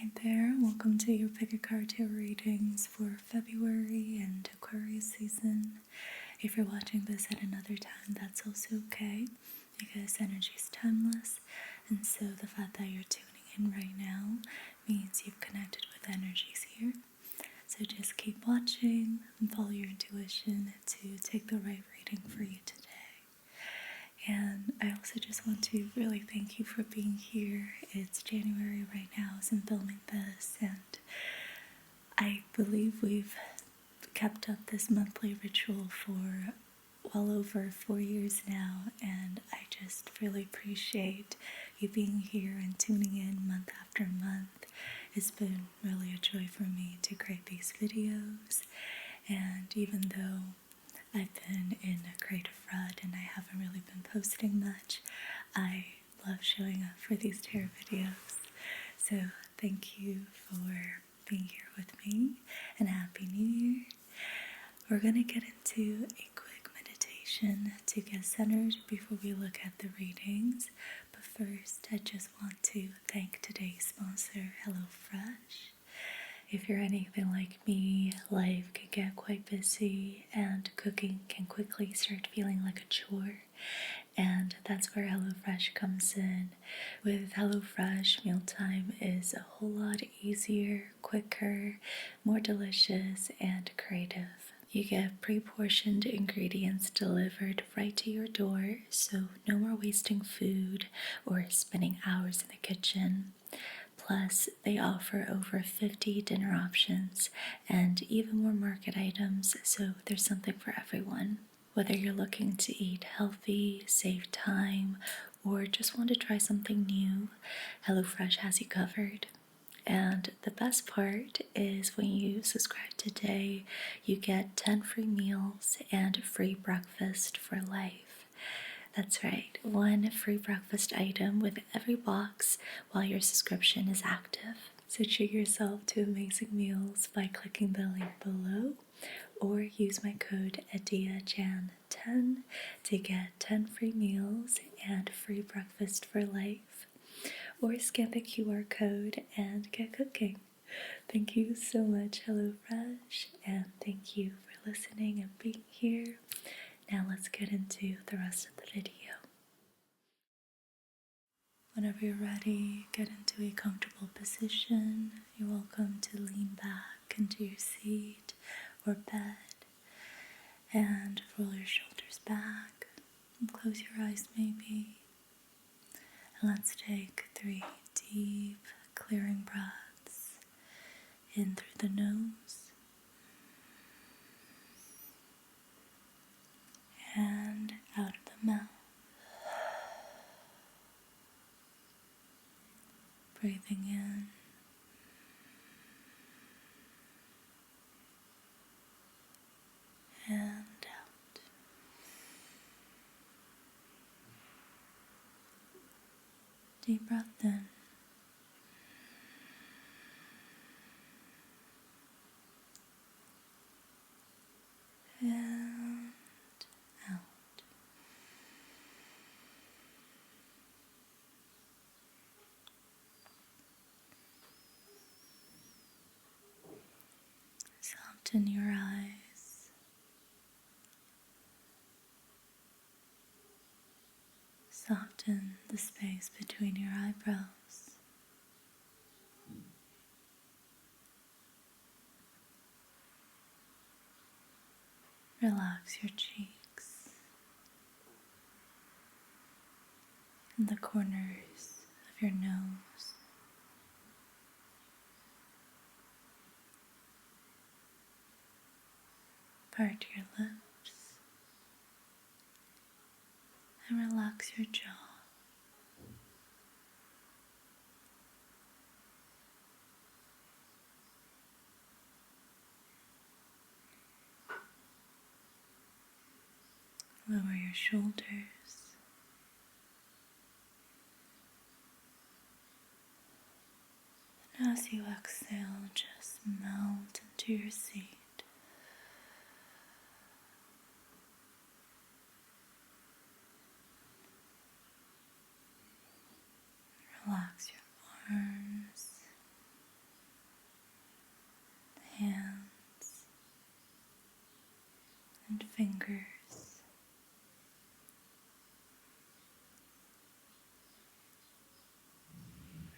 Hi there, welcome to your Pick a Card Tarot readings for February and Aquarius season. If you're watching this at another time, that's also okay, because energy is timeless, and so the fact that you're tuning in right now means you've connected with energies here. So just keep watching and follow your intuition to take the right reading for you today. And I also just want to really thank you for being here. It's January right now as I'm filming this, and I believe we've kept up this monthly ritual for well over 4 years now, and I just really appreciate you being here and tuning in month after month. It's been really a joy for me to create these videos, and even though I've been in a creative rut and I haven't really been posting much, I love showing up for these tarot videos. So thank you for being here with me, and Happy New Year. We're going to get into a quick meditation to get centered before we look at the readings. But first, I just want to thank today's sponsor, HelloFresh. If you're anything like me, life can get quite busy and cooking can quickly start feeling like a chore. And that's where HelloFresh comes in. With HelloFresh, mealtime is a whole lot easier, quicker, more delicious, and creative. You get pre-portioned ingredients delivered right to your door, so no more wasting food or spending hours in the kitchen. Plus, they offer over 50 dinner options and even more market items, so there's something for everyone. Whether you're looking to eat healthy, save time, or just want to try something new, HelloFresh has you covered. And the best part is when you subscribe today, you get 10 free meals and free breakfast for life. That's right, one free breakfast item with every box while your subscription is active. So treat yourself to amazing meals by clicking the link below, or use my code ediyasmr10 to get 10 free meals and free breakfast for life, or scan the QR code and get cooking. Thank you so much, HelloFresh, and thank you for listening and being here. Now let's get into the rest of the video. Whenever you're ready, get into a comfortable position. You're welcome to lean back into your seat or bed and roll your shoulders back and close your eyes maybe. And let's take 3 deep, clearing breaths in through the nose and out of the mouth. Breathing in and out. Deep breath in and out. Soften your eyes. Soften the space between your eyebrows. Relax your cheeks and the corners of your nose. Part your lips and relax your jaw. Lower your shoulders. And as you exhale, just melt into your seat. Relax your arms and fingers.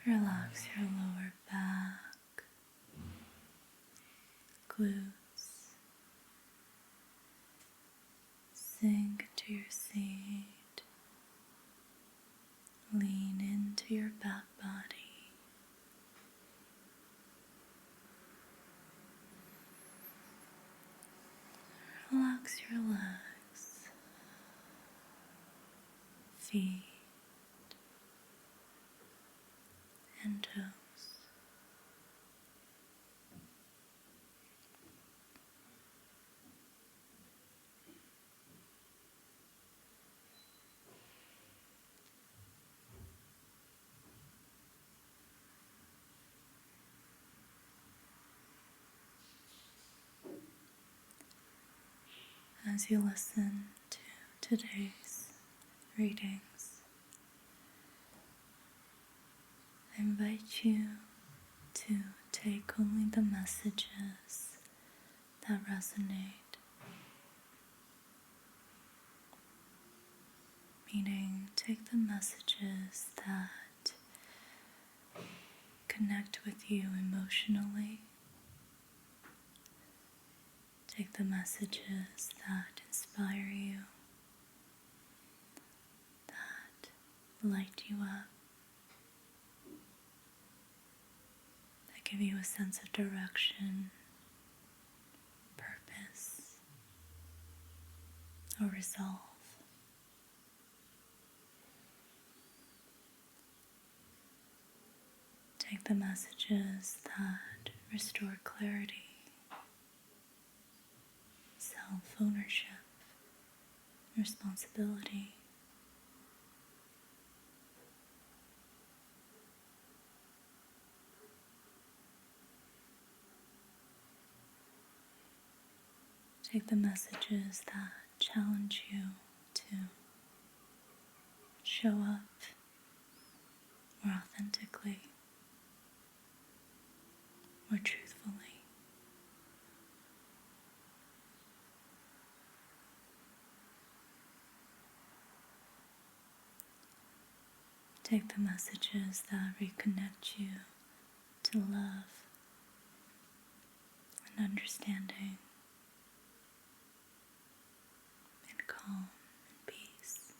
Relax your lower back, glutes. Sink into your seat. Lean into your back body. Relax your legs, feet, and toes. As you listen to today's readings, I invite you to take only the messages that resonate, meaning take the messages that connect with you emotionally. Take the messages that inspire you, that light you up, that give you a sense of direction, purpose, or resolve. Take the messages that restore clarity, self-ownership, responsibility. Take the messages that challenge you to show up more authentically, more truthfully. Take the messages that reconnect you to love and understanding and calm and peace.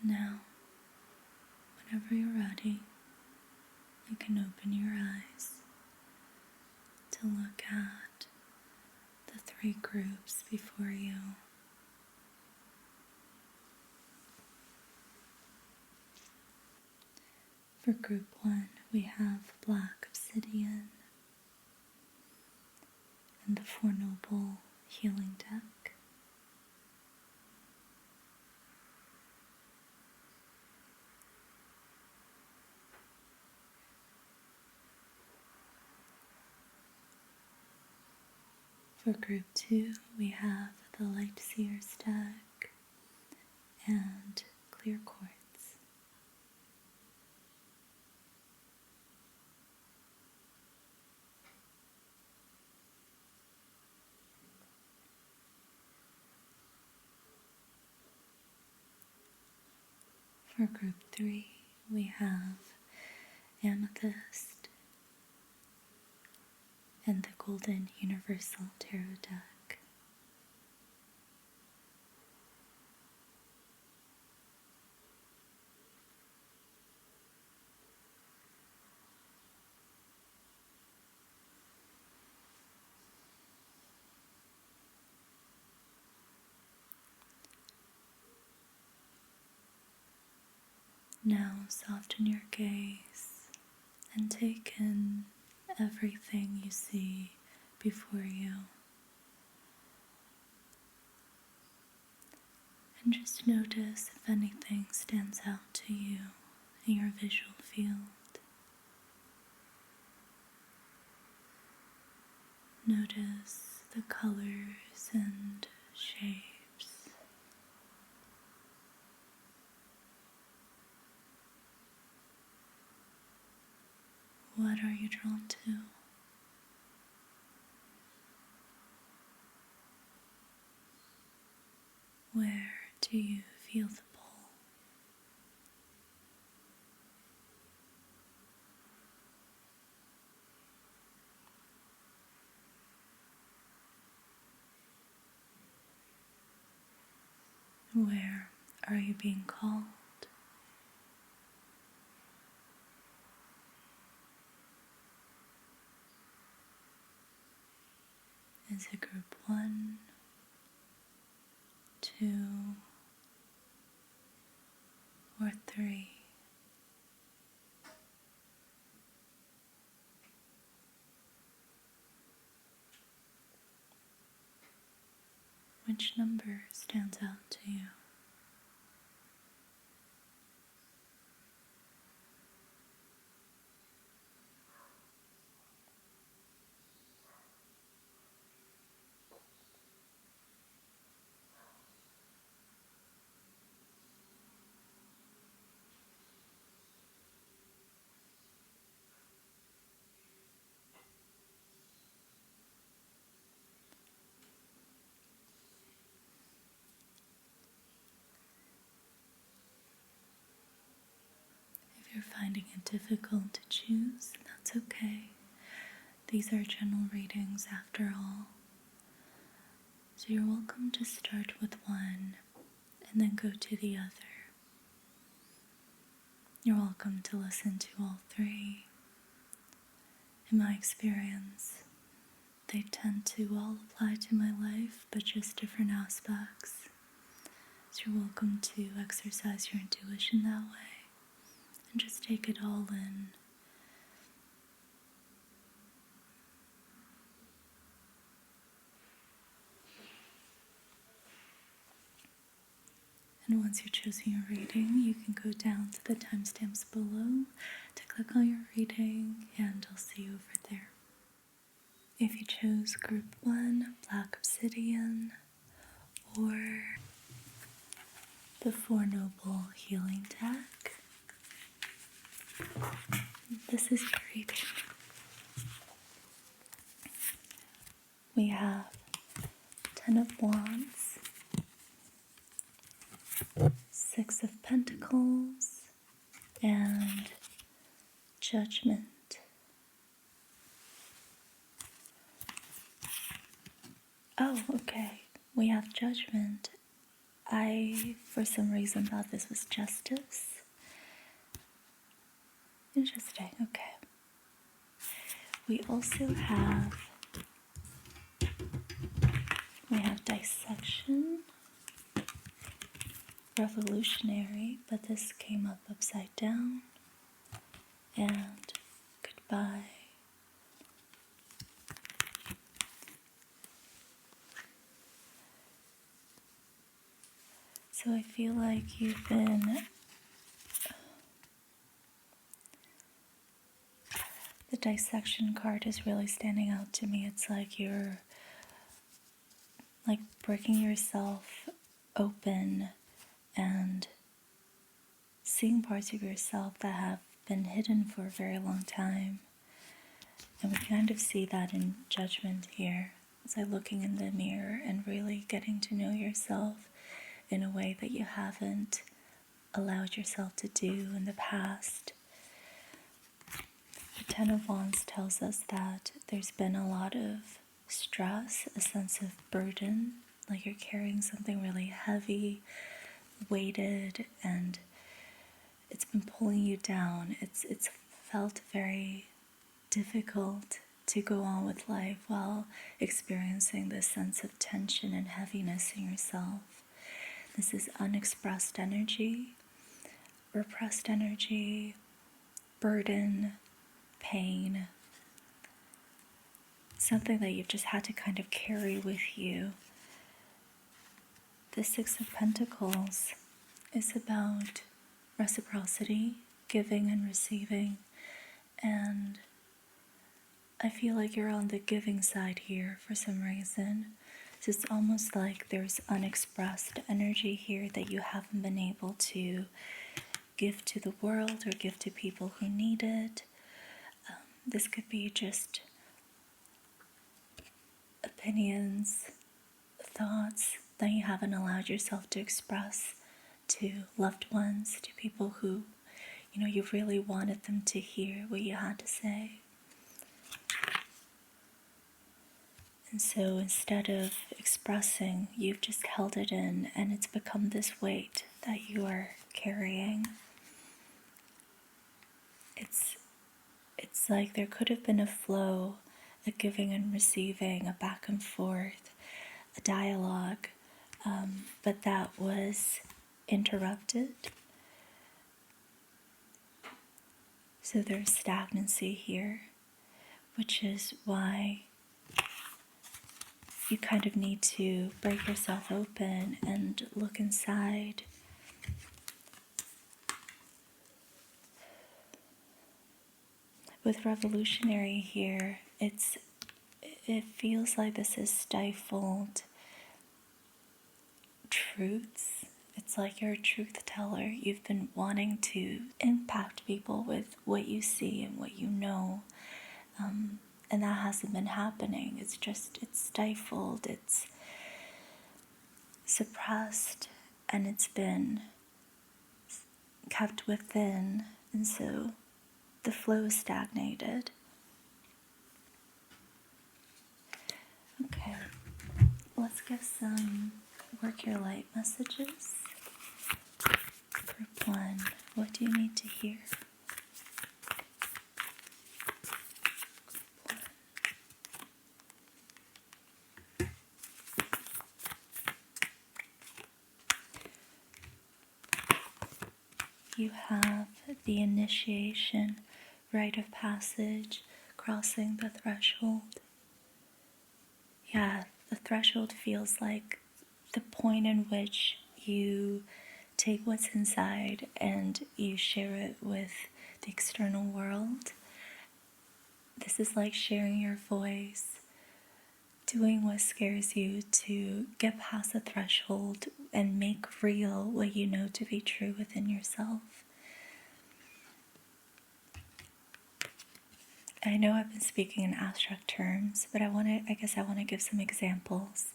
Now, whenever you're ready, you can open your eyes to look at the three groups before you. For group 1, we have black obsidian and the Four Noble healing deck. For group 2, we have the light seers deck and clear quartz. For group 3, we have amethyst and the golden universal tarot deck. Now soften your gaze and take in everything you see before you. And just notice if anything stands out to you in your visual field. Notice the colors and shapes. What are you drawn to? Where do you feel the pull? Where are you being called? Is it group 1, 2, or 3? Which number stands out to you? If you're finding it difficult to choose, that's okay. These are general readings after all. So you're welcome to start with one and then go to the other. You're welcome to listen to all three. In my experience, they tend to all apply to my life, but just different aspects. So you're welcome to exercise your intuition that way and just take it all in. And once you're choosing your reading, you can go down to the timestamps below to click on your reading, and I'll see you over there. If you chose group 1, Black Obsidian, or the Four Noble Healing deck, this is your reading. We have 10 of Wands, 6 of Pentacles, and Judgment. Oh, okay. We have Judgment. I, for some reason, thought this was Justice. Interesting, okay. We also have Dissection, Revolutionary, but this came up upside down, and Goodbye. So I feel like you've been, the Dissection card is really standing out to me. It's like you're like breaking yourself open and seeing parts of yourself that have been hidden for a very long time. And we kind of see that in Judgment here. It's like looking in the mirror and really getting to know yourself in a way that you haven't allowed yourself to do in the past. The Ten of Wands tells us that there's been a lot of stress, a sense of burden, like you're carrying something really heavy, weighted, and it's been pulling you down. It's felt very difficult to go on with life while experiencing this sense of tension and heaviness in yourself. This is unexpressed energy, repressed energy, burden, pain, something that you've just had to kind of carry with you. The Six of Pentacles is about reciprocity, giving and receiving, and I feel like you're on the giving side here for some reason. So it's almost like there's unexpressed energy here that you haven't been able to give to the world or give to people who need it. This could be just opinions, thoughts that you haven't allowed yourself to express to loved ones, to people who, you really wanted them to hear what you had to say. And so instead of expressing, you've just held it in, and it's become this weight that you are carrying. It's like there could have been a flow, a giving and receiving, a back and forth, a dialogue, but that was interrupted. So there's stagnancy here, which is why you kind of need to break yourself open and look inside. With revolutionary here, it feels like this is stifled truths. It's like you're a truth teller. You've been wanting to impact people with what you see and what you know, and that hasn't been happening. It's stifled, it's suppressed, and it's been kept within, and so the flow is stagnated. Okay, let's get some work your light messages. Group 1, what do you need to hear? You have the initiation, rite of passage, crossing the threshold. Yeah, the threshold feels like the point in which you take what's inside and you share it with the external world. This is like sharing your voice, doing what scares you to get past the threshold and make real what you know to be true within yourself. I know I've been speaking in abstract terms, but I want to give some examples.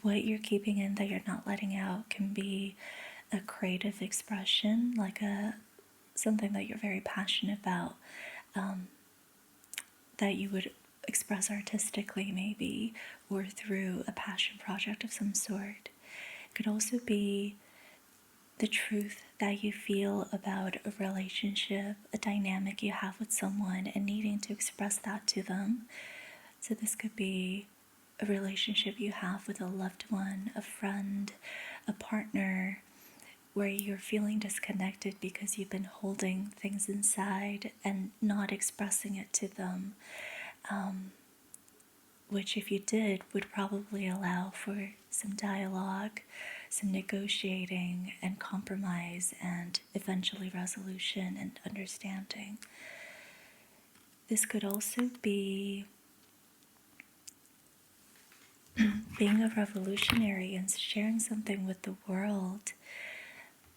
What you're keeping in that you're not letting out can be a creative expression, like something that you're very passionate about, that you would express artistically maybe, or through a passion project of some sort. It could also be the truth that you feel about a relationship, a dynamic you have with someone, and needing to express that to them. So this could be a relationship you have with a loved one, a friend, a partner, where you're feeling disconnected because you've been holding things inside and not expressing it to them, which if you did would probably allow for some dialogue, some negotiating and compromise, and eventually resolution and understanding. This could also be being a revolutionary and sharing something with the world.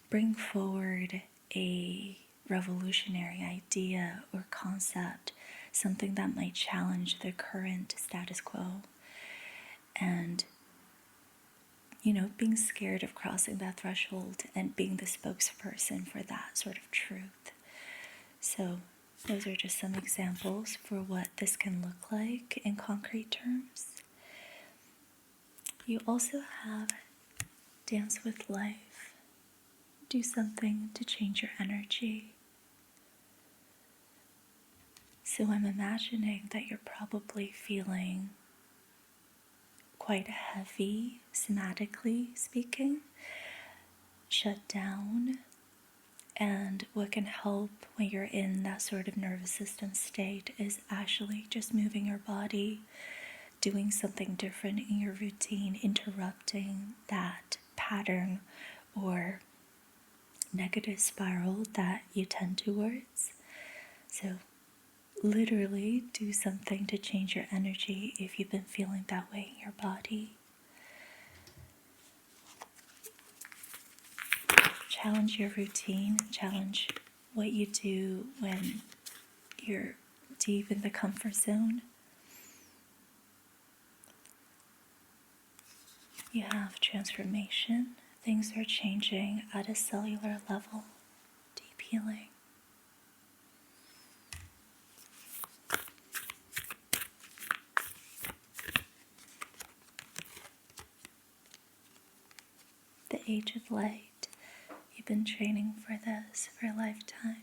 Bring forward a revolutionary idea or concept, something that might challenge the current status quo. And, being scared of crossing that threshold and being the spokesperson for that sort of truth. So those are just some examples for what this can look like in concrete terms. You also have dance with life. Do something to change your energy. So I'm imagining that you're probably feeling quite heavy, somatically speaking, shut down. And what can help when you're in that sort of nervous system state is actually just moving your body, doing something different in your routine, interrupting that pattern or negative spiral that you tend towards. So literally do something to change your energy if you've been feeling that way in your body. Challenge your routine, challenge what you do when you're deep in the comfort zone. You have transformation. Things are changing at a cellular level. Deep healing. The age of light. You've been training for this for lifetimes.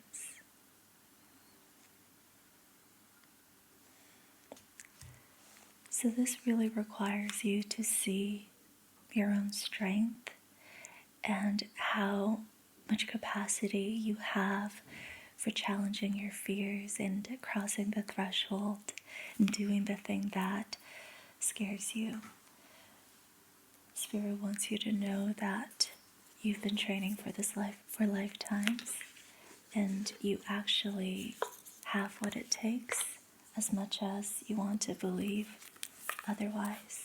So this really requires you to see your own strength and how much capacity you have for challenging your fears and crossing the threshold and doing the thing that scares you. Spirit wants you to know that you've been training for this life for lifetimes, and you actually have what it takes, as much as you want to believe otherwise.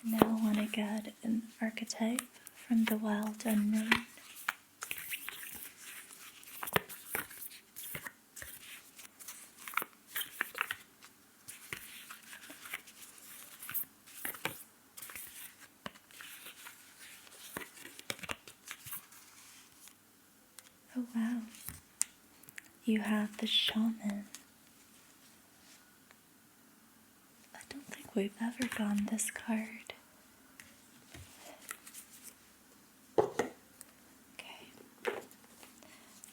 Now I want to get an archetype from the wild unknown. Oh wow, you have the shaman. I don't think we've ever gone this card. Okay,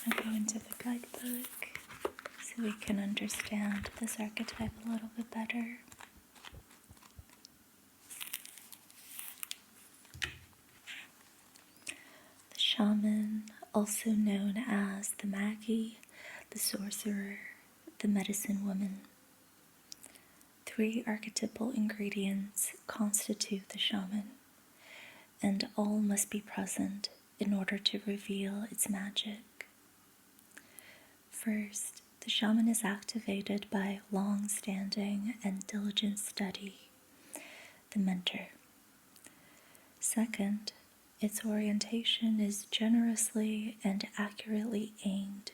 I'll go into the guidebook so we can understand this archetype a little bit better. The shaman, also known as the Magi, the sorcerer, the medicine woman. 3 archetypal ingredients constitute the shaman, and all must be present in order to reveal its magic. First, the shaman is activated by long-standing and diligent study, the mentor. Second, its orientation is generously and accurately aimed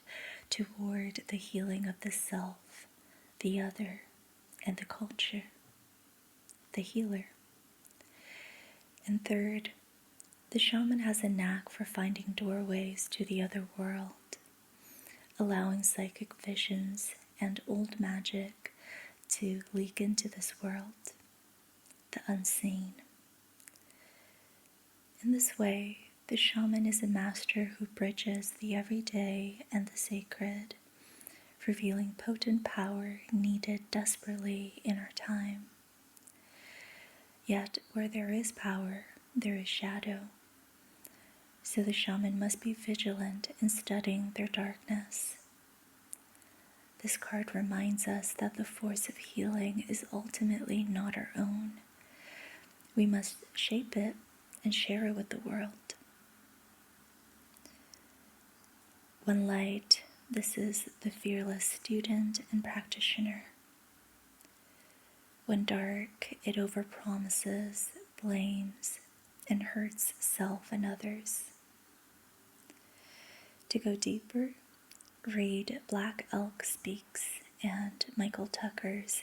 toward the healing of the self, the other, and the culture, the healer. And third, the shaman has a knack for finding doorways to the other world, allowing psychic visions and old magic to leak into this world, the unseen. In this way, the shaman is a master who bridges the everyday and the sacred, revealing potent power needed desperately in our time. Yet, where there is power, there is shadow. So the shaman must be vigilant in studying their darkness. This card reminds us that the force of healing is ultimately not our own. We must shape it and share it with the world. When light, this is the fearless student and practitioner. When dark, it overpromises, blames, and hurts self and others. To go deeper, read Black Elk Speaks and Michael Tucker's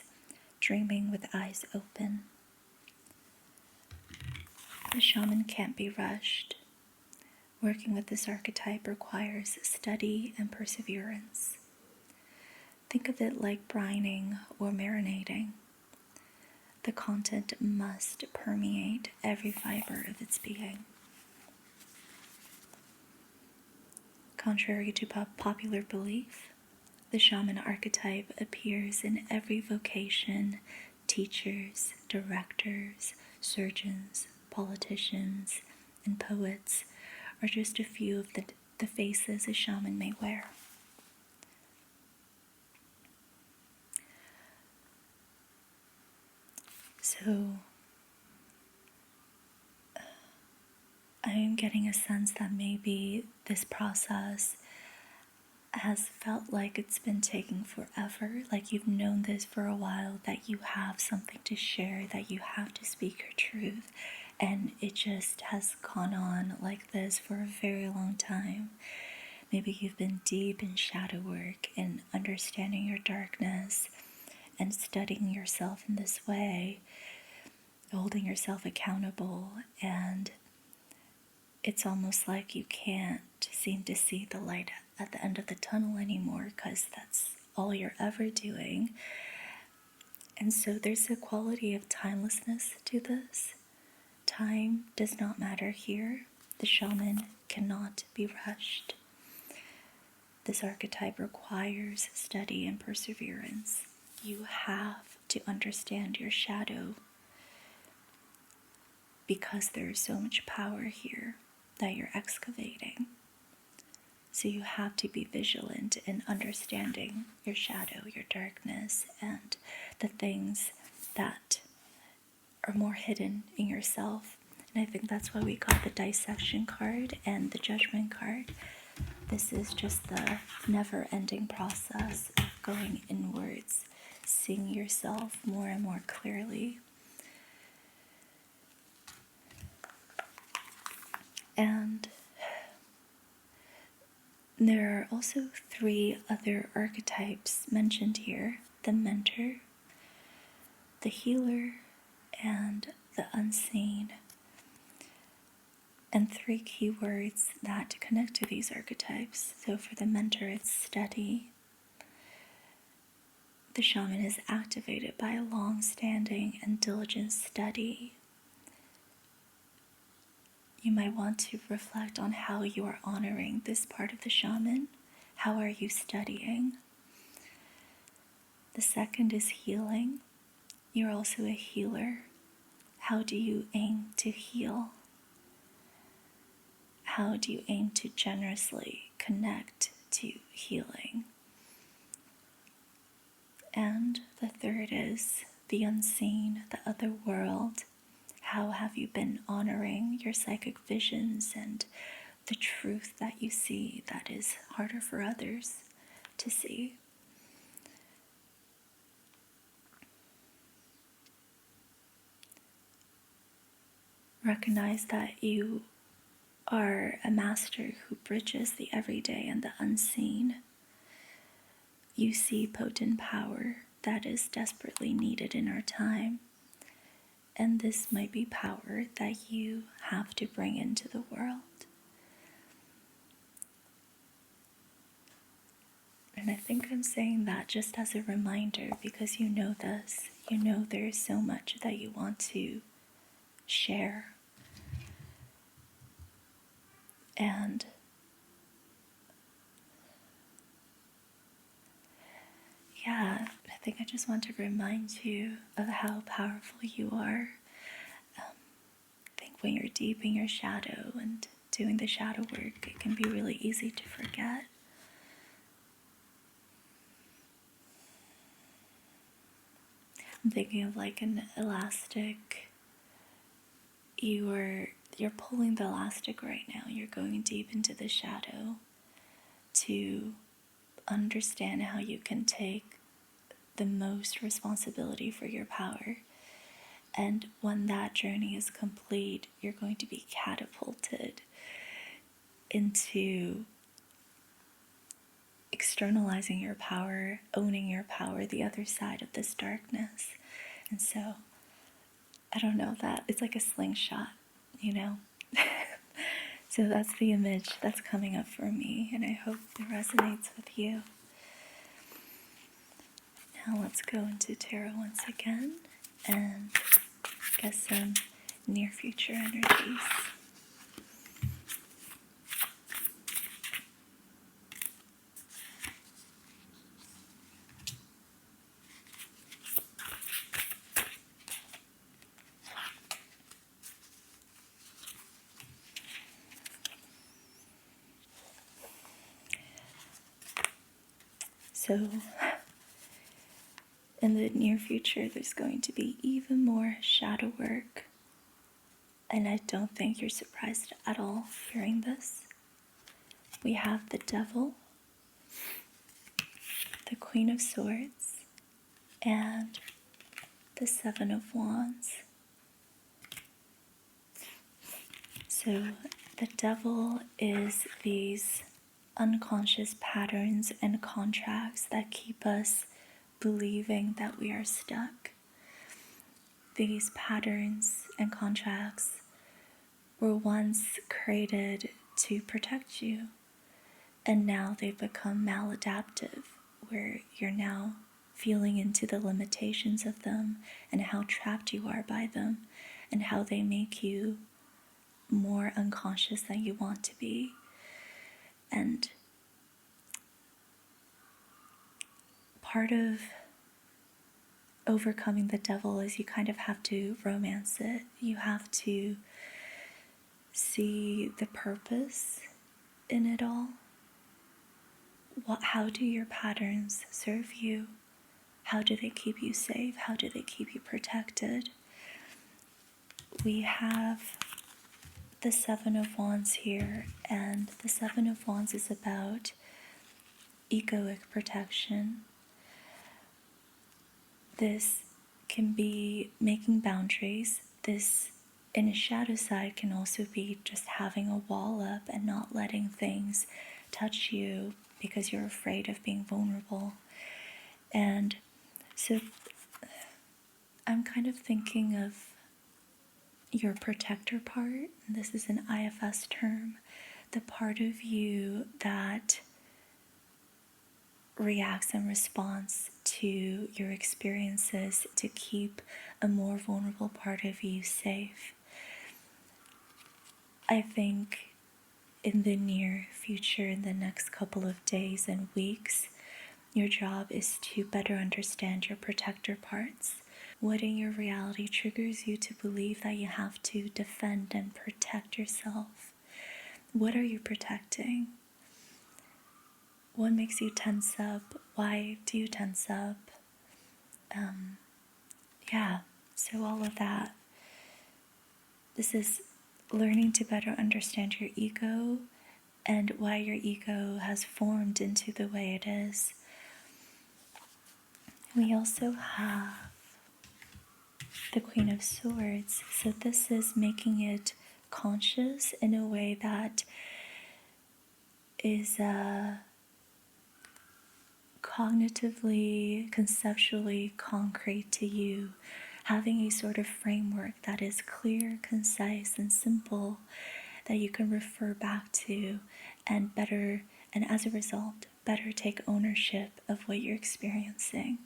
Dreaming with Eyes Open. The shaman can't be rushed. Working with this archetype requires study and perseverance. Think of it like brining or marinating. The content must permeate every fiber of its being. Contrary to popular belief, the shaman archetype appears in every vocation. Teachers, directors, surgeons, politicians, and poets are just a few of the faces a shaman may wear. So, I'm getting a sense that maybe this process has felt like it's been taking forever, like you've known this for a while, that you have something to share, that you have to speak your truth, and it just has gone on like this for a very long time. Maybe you've been deep in shadow work and understanding your darkness and studying yourself in this way, holding yourself accountable, and it's almost like you can't seem to see the light at the end of the tunnel anymore because that's all you're ever doing. And so there's a quality of timelessness to this. Time does not matter here. The shaman cannot be rushed. This archetype requires study and perseverance. You have to understand your shadow because there is so much power here that you're excavating. So you have to be vigilant in understanding your shadow, your darkness, and the things that are more hidden in yourself. And I think that's why we got the dissection card and the judgment card. This is just the never-ending process of going inwards, seeing yourself more and more clearly. And there are also 3 other archetypes mentioned here: the mentor, the healer, and the unseen. And 3 keywords that connect to these archetypes. So for the mentor, it's steady. The shaman is activated by a long-standing and diligent study. You might want to reflect on how you are honoring this part of the shaman. How are you studying? The second is healing. You're also a healer. How do you aim to heal? How do you aim to generously connect to healing? And the third is the unseen, the other world. How have you been honoring your psychic visions and the truth that you see that is harder for others to see? Recognize that you are a master who bridges the everyday and the unseen. You see potent power that is desperately needed in our time. And this might be power that you have to bring into the world. And I think I'm saying that just as a reminder because you know this. You know there is so much that you want to share. And yeah, I think I just want to remind you of how powerful you are. I think when you're deep in your shadow and doing the shadow work, it can be really easy to forget. I'm thinking of like an elastic. You're pulling the elastic right now. You're going deep into the shadow to understand how you can take the most responsibility for your power. And when that journey is complete, you're going to be catapulted into externalizing your power, owning your power, the other side of this darkness. And so, I don't know, that it's like a slingshot, you know? So that's the image that's coming up for me, and I hope it resonates with you. Now let's go into tarot once again and get some near future energies. So, in the near future, there's going to be even more shadow work And I don't think you're surprised at all hearing this. We have the Devil, the Queen of Swords, and the Seven of Wands. So the Devil is these unconscious patterns and contracts that keep us believing that we are stuck. These patterns and contracts were once created to protect you, and now they've become maladaptive, where you're now feeling into the limitations of them and how trapped you are by them and how they make you more unconscious than you want to be. And part of overcoming the devil is you kind of have to romance it. You have to see the purpose in it all. How do your patterns serve you? How do they keep you safe? How do they keep you protected? We have the Seven of Wands here, and the Seven of Wands is about egoic protection. This can be making boundaries. This, in a shadow side, can also be just having a wall up and not letting things touch you because you're afraid of being vulnerable. And so I'm kind of thinking of your protector part. This is an IFS term. The part of you that reacts and responds to your experiences to keep a more vulnerable part of you safe. I think in the near future, in the next couple of days and weeks, your job is to better understand your protector parts. What in your reality triggers you to believe that you have to defend and protect yourself? What are you protecting? What makes you tense up? Why do you tense up? So all of that. This is learning to better understand your ego and why your ego has formed into the way it is. We also have the Queen of Swords. So this is making it conscious in a way that is cognitively, conceptually concrete to you, having a sort of framework that is clear, concise, and simple that you can refer back to and as a result, better take ownership of what you're experiencing.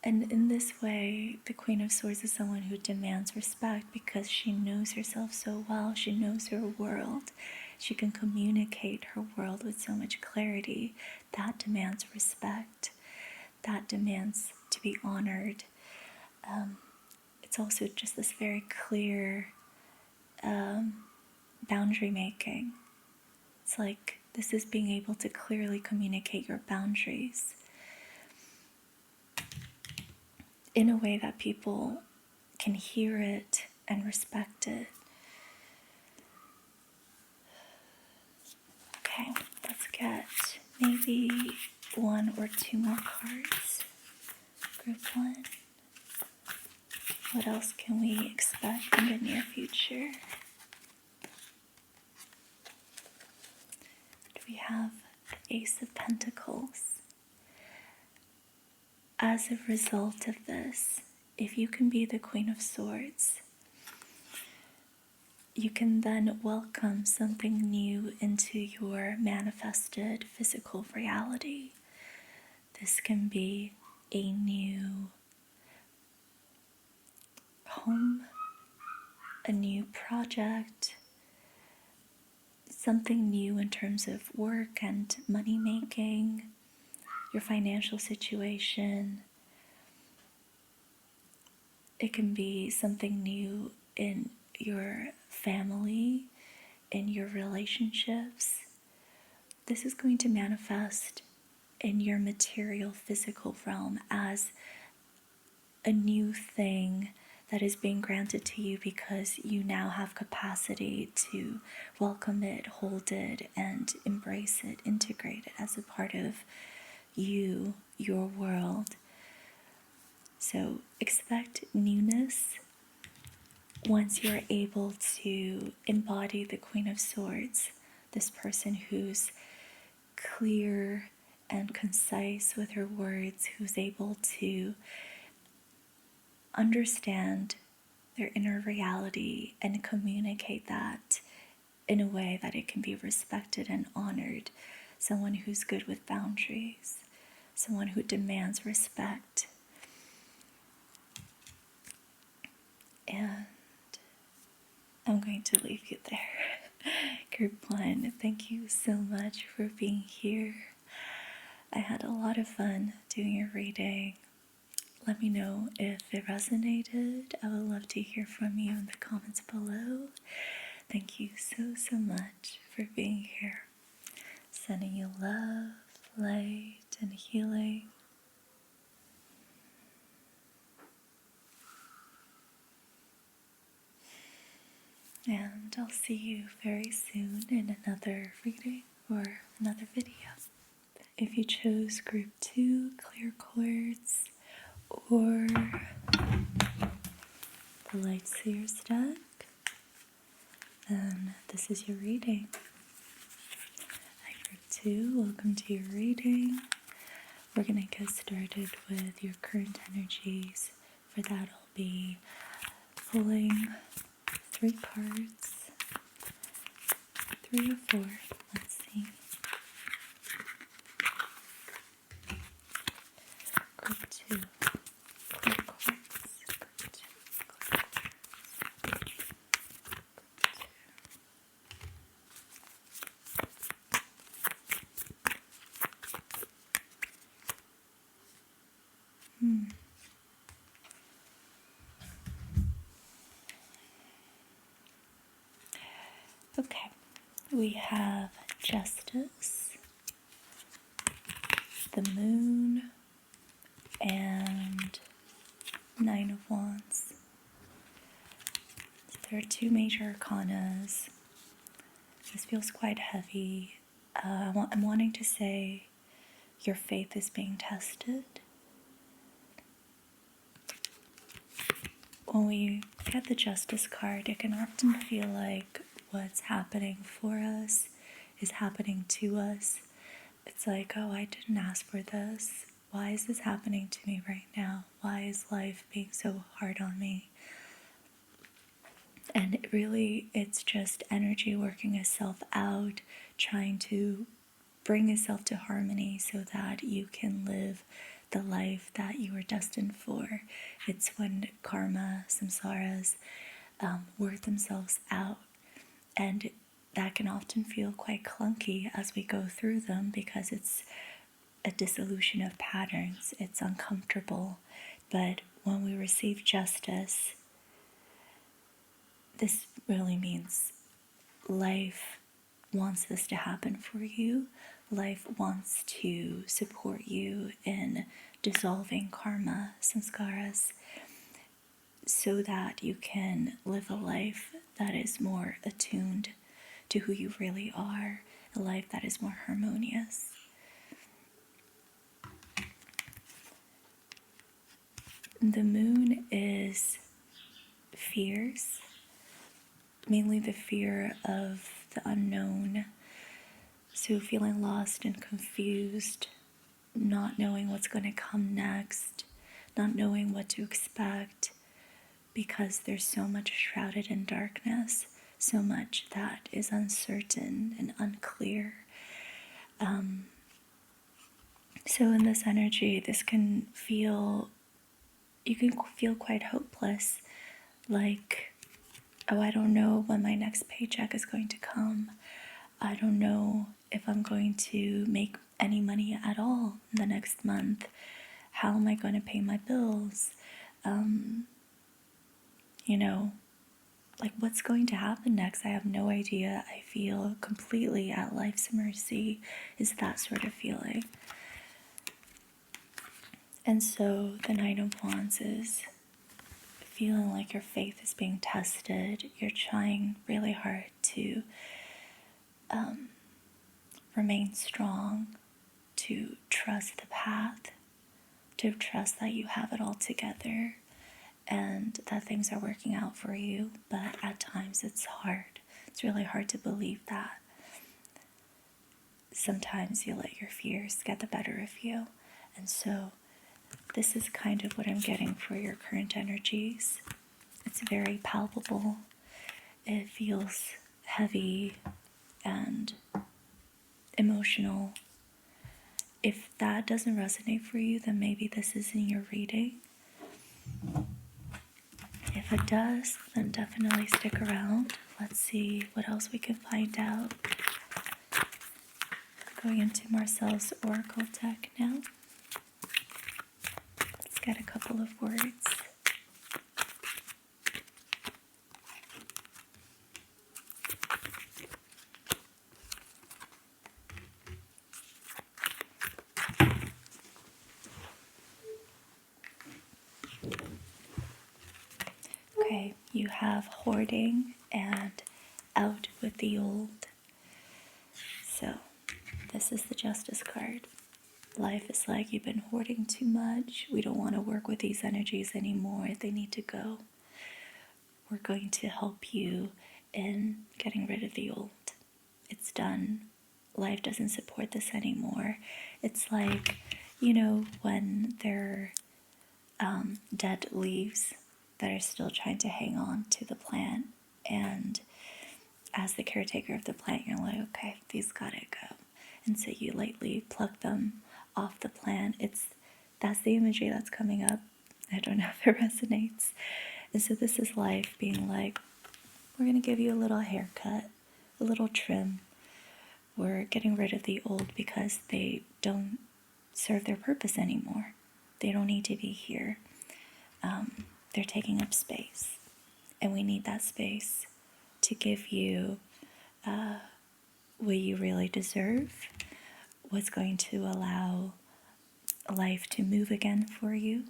And in this way, the Queen of Swords is someone who demands respect because she knows herself so well. She knows her world. She can communicate her world with so much clarity. That demands respect. That demands to be honored. It's also just this very clear boundary making. It's like this is being able to clearly communicate your boundaries in a way that people can hear it and respect it. Okay, let's get maybe one or two more cards. Group one. What else can we expect in the near future? We have the Ace of Pentacles. As a result of this, if you can be the Queen of Swords, you can then welcome something new into your manifested physical reality. This can be a new home, a new project, something new in terms of work and money making, your financial situation. It can be something new in your family, in your relationships. This is going to manifest in your material physical realm as a new thing that is being granted to you because you now have capacity to welcome it, hold it, and embrace it, integrate it as a part of you, your world. So expect newness once you're able to embody the Queen of Swords, this person who's clear and concise with her words, who's able to understand their inner reality and communicate that in a way that it can be respected and honored. Someone who's good with boundaries, someone who demands respect. And I'm going to leave you there. Group 1, thank you so much for being here. I had a lot of fun doing your reading. Let me know if it resonated. I would love to hear from you in the comments below. Thank you so much for being here. Sending you love, light, and healing. And I'll see you very soon in another reading or another video. If you chose group 2, clear quartz, or the light seers deck, then this is your reading. Hi group 2, welcome to your reading. We're going to get started with your current energies. For that I'll be pulling 3 cards, 3 or 4, let's see. Group 2, clear quartz, group 2, clear quartz. Okay, we have Justice, the Moon, and 9 of Wands. There are 2 major arcanas. This feels quite heavy. I'm wanting to say your faith is being tested. When we get the Justice card, it can often feel like what's happening for us is happening to us. It's like, oh, I didn't ask for this. Why is this happening to me right now? Why is life being so hard on me? And it's just energy working itself out, trying to bring itself to harmony so that you can live the life that you were destined for. It's when karma, samsaras, work themselves out. And that can often feel quite clunky as we go through them because it's a dissolution of patterns. It's uncomfortable. But when we receive justice, this really means life wants this to happen for you. Life wants to support you in dissolving karma, samskaras, so that you can live a life that is more attuned to who you really are, a life that is more harmonious. The Moon is fears, mainly the fear of the unknown. So feeling lost and confused, not knowing what's going to come next, not knowing what to expect, because there's so much shrouded in darkness, so much that is uncertain and unclear. So in this energy, you can feel quite hopeless, like, oh, I don't know when my next paycheck is going to come. I don't know if I'm going to make any money at all in the next month. How am I going to pay my bills? Like what's going to happen next? I have no idea. I feel completely at life's mercy, is that sort of feeling. And so the Nine of Wands is feeling like your faith is being tested. You're trying really hard to remain strong, to trust the path, to trust that you have it all together and that things are working out for you. But at times it's hard. It's really hard to believe that. Sometimes you let your fears get the better of you. And so this is kind of what I'm getting for your current energies. It's very palpable. It feels heavy and emotional. If that doesn't resonate for you, then maybe this isn't your reading. If it does, then definitely stick around. Let's see what else we can find out. Going into Marcel's Oracle deck now. Let's get a couple of words. Okay, you have hoarding and out with the old. So, this is the Justice card. Life is like you've been hoarding too much. We don't want to work with these energies anymore. They need to go. We're going to help you in getting rid of the old. It's done. Life doesn't support this anymore. It's like, when there are dead leaves that are still trying to hang on to the plant. And as the caretaker of the plant, you're like, okay, these gotta go. And so you lightly pluck them off the plant. That's the imagery that's coming up. I don't know if it resonates. And so this is life being like, we're going to give you a little haircut, a little trim. We're getting rid of the old because they don't serve their purpose anymore. They don't need to be here. They're taking up space. And we need that space to give you what you really deserve, what's going to allow life to move again for you.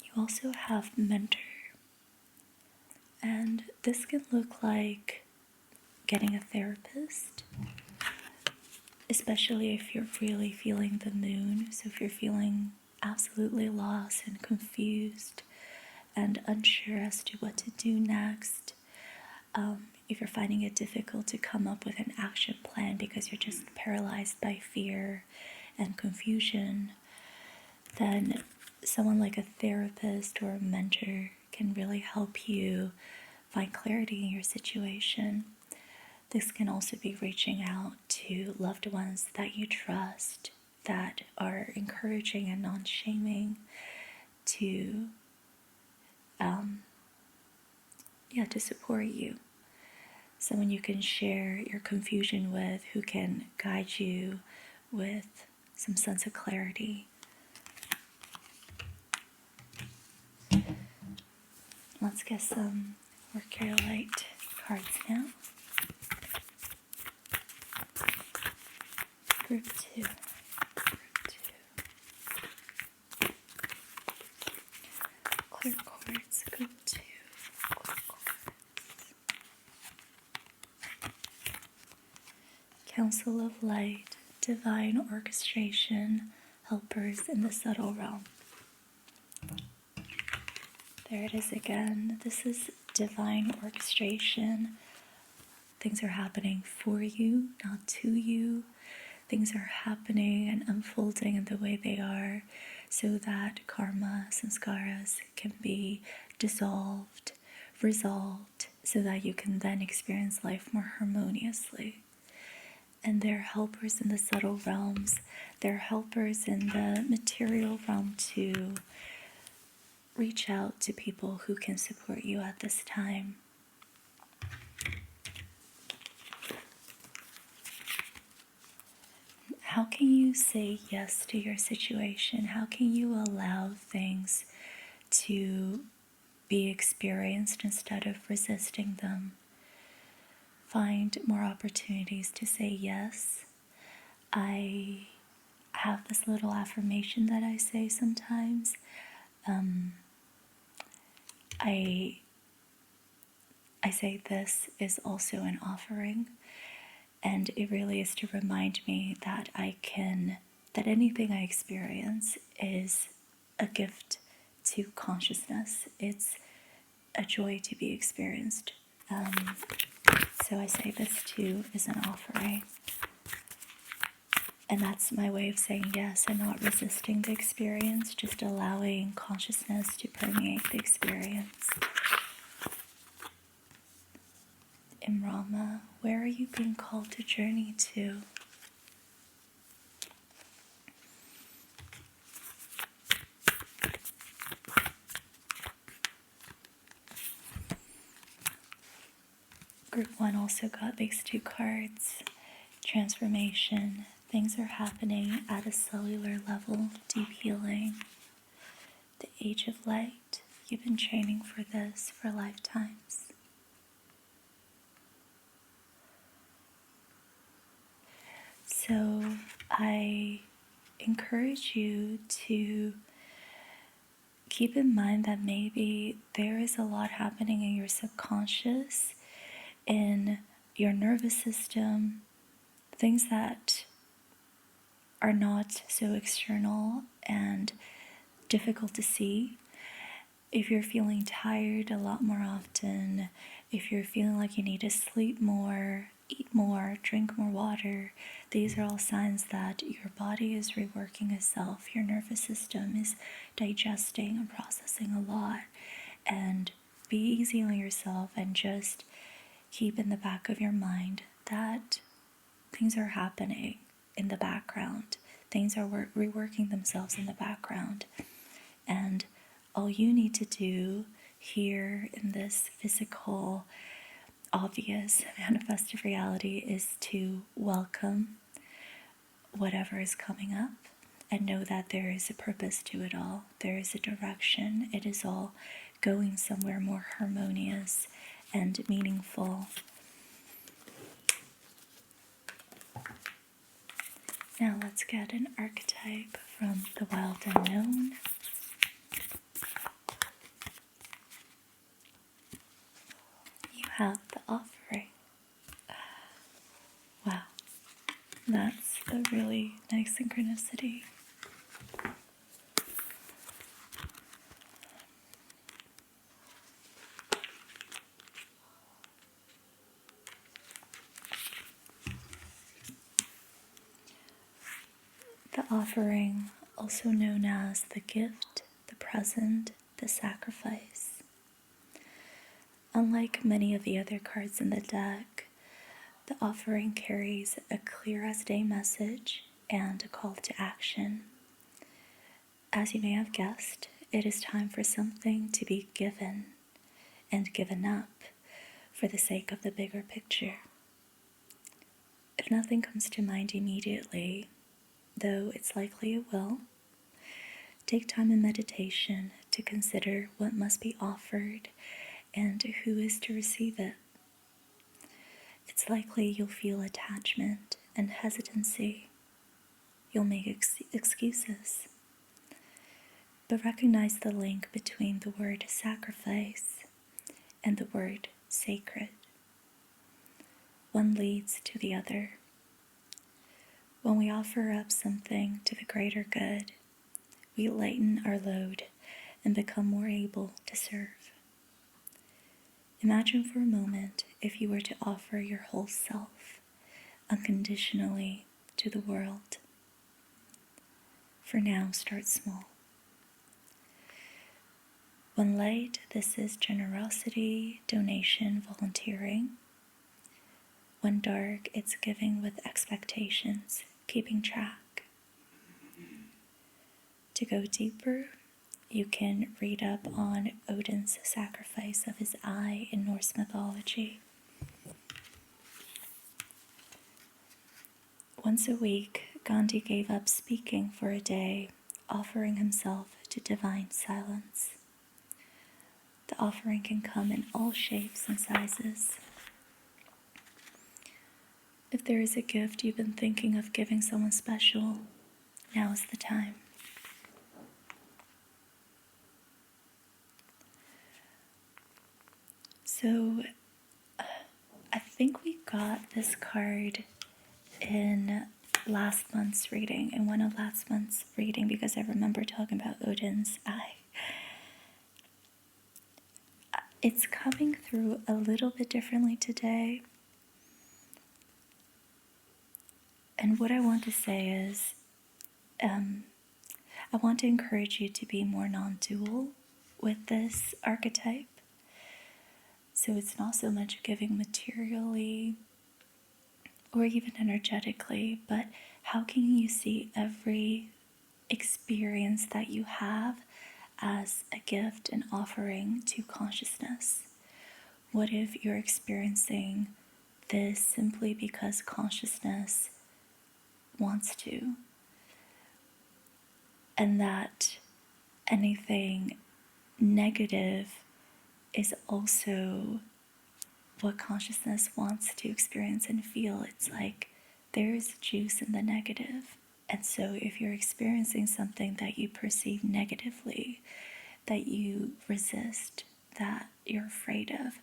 You also have mentor. And this can look like getting a therapist, especially if you're really feeling the moon. So if you're feeling absolutely lost and confused and unsure as to what to do next, if you're finding it difficult to come up with an action plan because you're just paralyzed by fear and confusion, then someone like a therapist or a mentor can really help you find clarity in your situation. This can also be reaching out to loved ones that you trust, that are encouraging and non-shaming to support you. Someone you can share your confusion with, who can guide you with some sense of clarity. Let's get some Mercury Light cards now. Group 2. Clear quartz, group 2. Council of Light, divine orchestration, helpers in the subtle realm. There it is again. This is divine orchestration. Things are happening for you, not to you. Things are happening and unfolding in the way they are so that karma, samskaras can be dissolved, resolved, so that you can then experience life more harmoniously. And they're helpers in the subtle realms. They're helpers in the material realm to reach out to people who can support you at this time. How can you say yes to your situation? How can you allow things to be experienced instead of resisting them? Find more opportunities to say yes. I have this little affirmation that I say sometimes. I say this is also an offering, and it really is to remind me that that anything I experience is a gift to consciousness. It's a joy to be experienced. So I say this too as an offering. And that's my way of saying yes and not resisting the experience, just allowing consciousness to permeate the experience. Imrama, where are you being called to journey to? Group 1 also got these 2 cards. Transformation. Things are happening at a cellular level. Deep healing. The Age of Light. You've been training for this for lifetimes. So I encourage you to keep in mind that maybe there is a lot happening in your subconscious, in your nervous system, things that are not so external and difficult to see. If you're feeling tired a lot more often, if you're feeling like you need to sleep more, eat more, drink more water, these are all signs that your body is reworking itself. Your nervous system is digesting and processing a lot. And be easy on yourself and just keep in the back of your mind that things are happening in the background. Things are reworking themselves in the background. And all you need to do here in this physical, obvious, manifested reality is to welcome whatever is coming up and know that there is a purpose to it all. There is a direction. It is all going somewhere more harmonious and meaningful. Now let's get an archetype from the Wild Unknown. You have the offering. Wow, that's a really nice synchronicity. The offering, also known as the gift, the present, the sacrifice. Unlike many of the other cards in the deck, the offering carries a clear as day message and a call to action. As you may have guessed, it is time for something to be given and given up for the sake of the bigger picture. If nothing comes to mind immediately, though it's likely it will, take time in meditation to consider what must be offered and who is to receive it. It's likely you'll feel attachment and hesitancy. You'll make excuses. But recognize the link between the word sacrifice and the word sacred. One leads to the other. When we offer up something to the greater good, we lighten our load and become more able to serve. Imagine for a moment if you were to offer your whole self unconditionally to the world. For now, start small. When light, this is generosity, donation, volunteering. When dark, it's giving with expectations, keeping track. To go deeper, you can read up on Odin's sacrifice of his eye in Norse mythology. Once a week, Gandhi gave up speaking for a day, offering himself to divine silence. The offering can come in all shapes and sizes. If there is a gift you've been thinking of giving someone special, now is the time. got this card in last month's reading, in one of last month's reading, because I remember talking about Odin's eye. It's coming through a little bit differently today. And what I want to say is, I want to encourage you to be more non-dual with this archetype. So it's not so much giving materially or even energetically, but how can you see every experience that you have as a gift and offering to consciousness? What if you're experiencing this simply because consciousness wants to, and that anything negative is also what consciousness wants to experience and feel? It's like there is juice in the negative. And so if you're experiencing something that you perceive negatively, that you resist, that you're afraid of,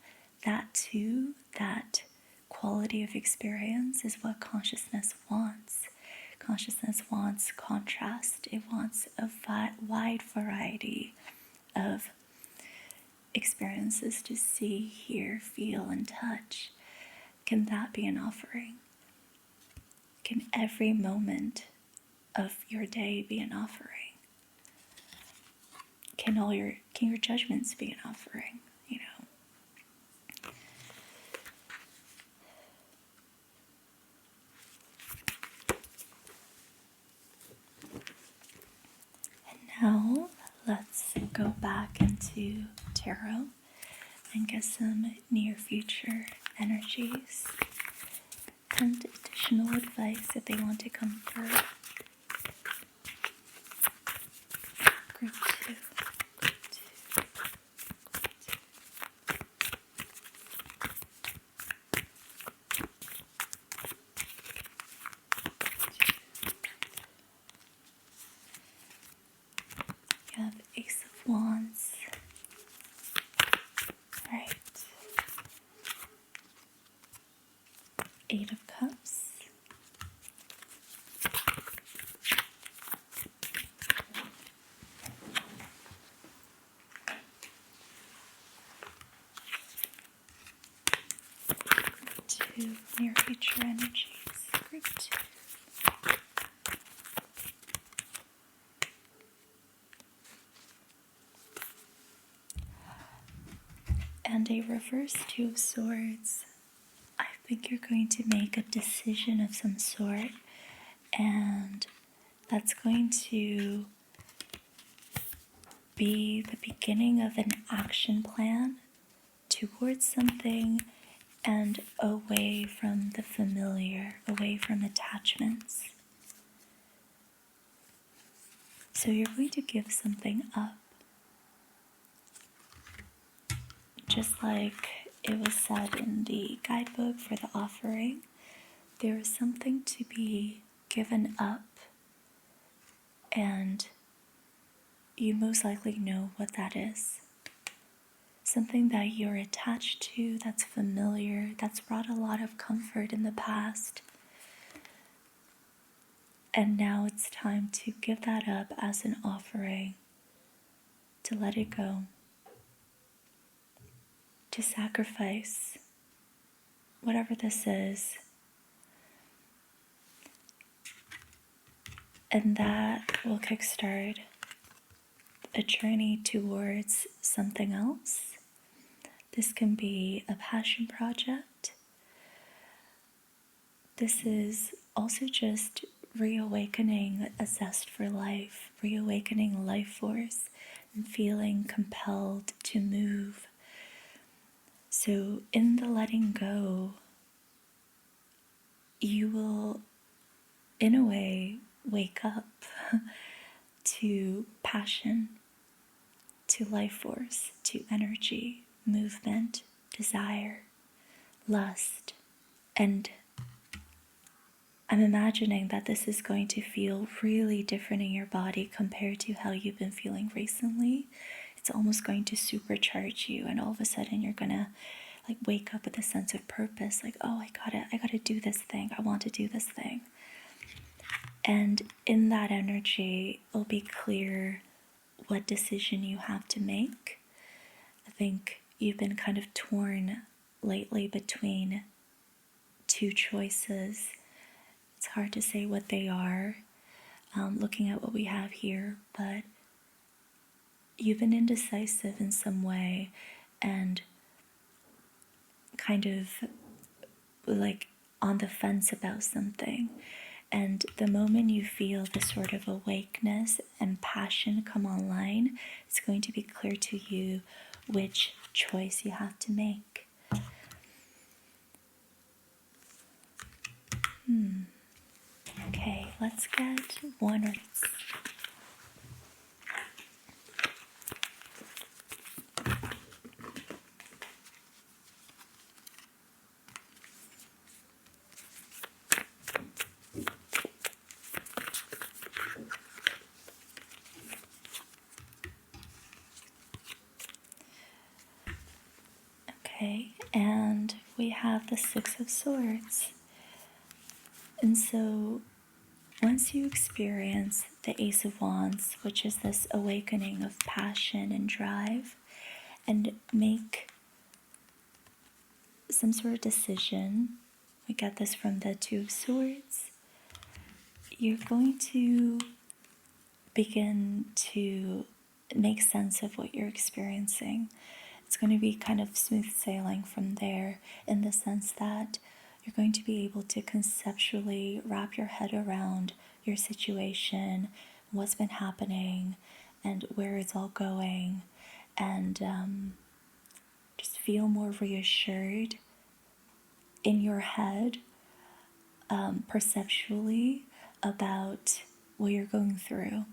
that too, that quality of experience is what consciousness wants. Consciousness wants contrast. It wants a wide variety of experiences to see, hear, feel, and touch. Can that be an offering? Can every moment of your day be an offering? Can your judgments be an offering? You know. And now let's go back into tarot and get some near future energies and additional advice if they want to come through. Group 2. You have Ace of Wands. Right. 8 of Cups. Two near future energies. Group 2. And a reverse 2 of Swords. I think you're going to make a decision of some sort, and that's going to be the beginning of an action plan towards something and away from the familiar, away from attachments. So you're going to give something up. Just like it was said in the guidebook for the offering, there is something to be given up, and you most likely know what that is. Something that you're attached to, that's familiar, that's brought a lot of comfort in the past. And now it's time to give that up as an offering, to let it go, to sacrifice whatever this is. And that will kickstart a journey towards something else. This can be a passion project. This is also just reawakening a zest for life, reawakening life force, and feeling compelled to move. So in the letting go, you will, in a way, wake up to passion, to life force, to energy, movement, desire, lust. And I'm imagining that this is going to feel really different in your body compared to how you've been feeling recently. It's almost going to supercharge you, and all of a sudden you're going to like wake up with a sense of purpose, like, oh, I gotta do this thing. I want to do this thing. And in that energy, it'll be clear what decision you have to make. I think you've been kind of torn lately between two choices. It's hard to say what they are, looking at what we have here, but you've been indecisive in some way and kind of like on the fence about something. And the moment you feel this sort of awakeness and passion come online, it's going to be clear to you which choice you have to make. Okay, let's get one or okay, and we have the Six of Swords. And so once you experience the Ace of Wands, which is this awakening of passion and drive, and make some sort of decision, we get this from the Two of Swords, you're going to begin to make sense of what you're experiencing. It's going to be kind of smooth sailing from there, in the sense that you're going to be able to conceptually wrap your head around your situation, what's been happening, and where it's all going, and just feel more reassured in your head, perceptually, about what you're going through.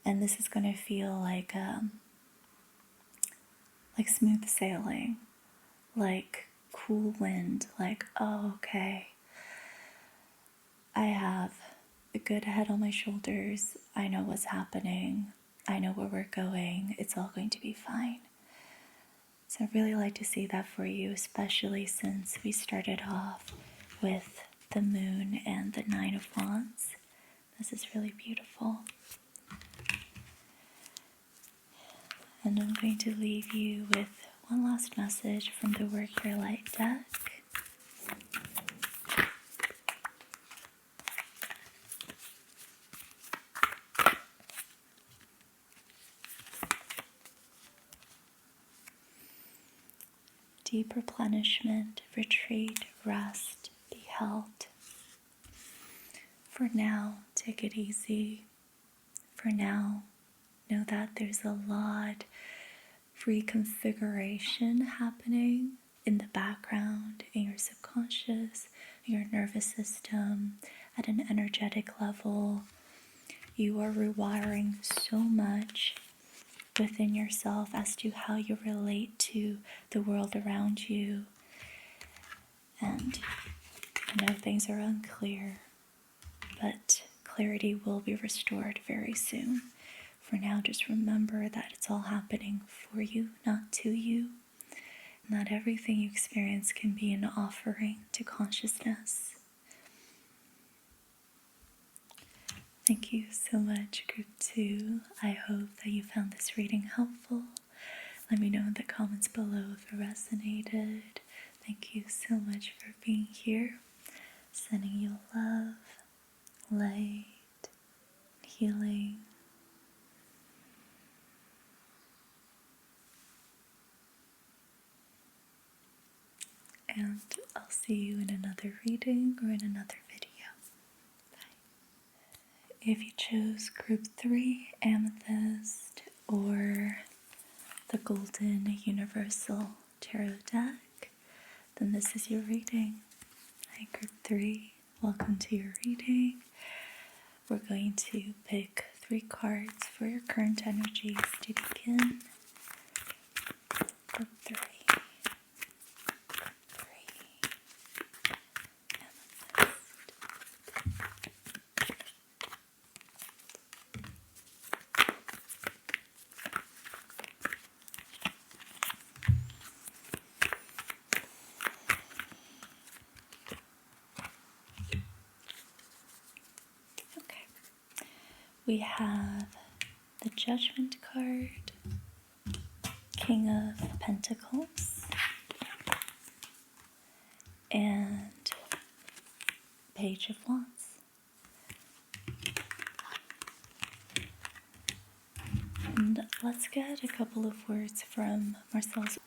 And this is going to feel like smooth sailing, like cool wind, like, oh, okay, I have a good head on my shoulders, I know what's happening, I know where we're going, it's all going to be fine. So I'd really like to see that for you, especially since we started off with the Moon and the Nine of Wands. This is really beautiful. And I'm going to leave you with one last message from the Work Your Light deck. Deep replenishment, retreat, rest, be held. For now, take it easy. For now, know that there's a lot of reconfiguration happening in the background, in your subconscious, in your nervous system, at an energetic level. You are rewiring so much within yourself as to how you relate to the world around you. And I know things are unclear, but clarity will be restored very soon. For now, just remember that it's all happening for you, not to you. Not everything you experience can be an offering to consciousness. Thank you so much, Group 2. I hope that you found this reading helpful. Let me know in the comments below if it resonated. Thank you so much for being here. Sending you love, light, healing. And I'll see you in another reading or in another video. If you chose Group 3, Amethyst, or the Golden Universal Tarot deck, then this is your reading. Hi, Group 3. Welcome to your reading. We're going to pick 3 cards for your current energies to begin. Group 3. we have the Judgment card, King of Pentacles, and Page of Wands. And let's get a couple of words from Marcel's.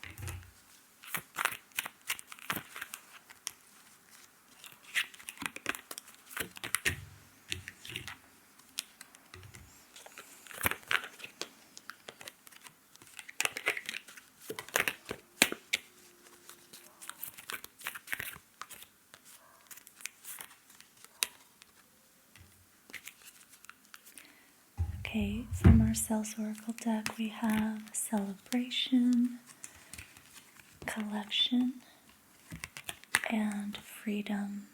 Okay, from Marcel's Oracle deck, we have Celebration, Collection, and Freedom.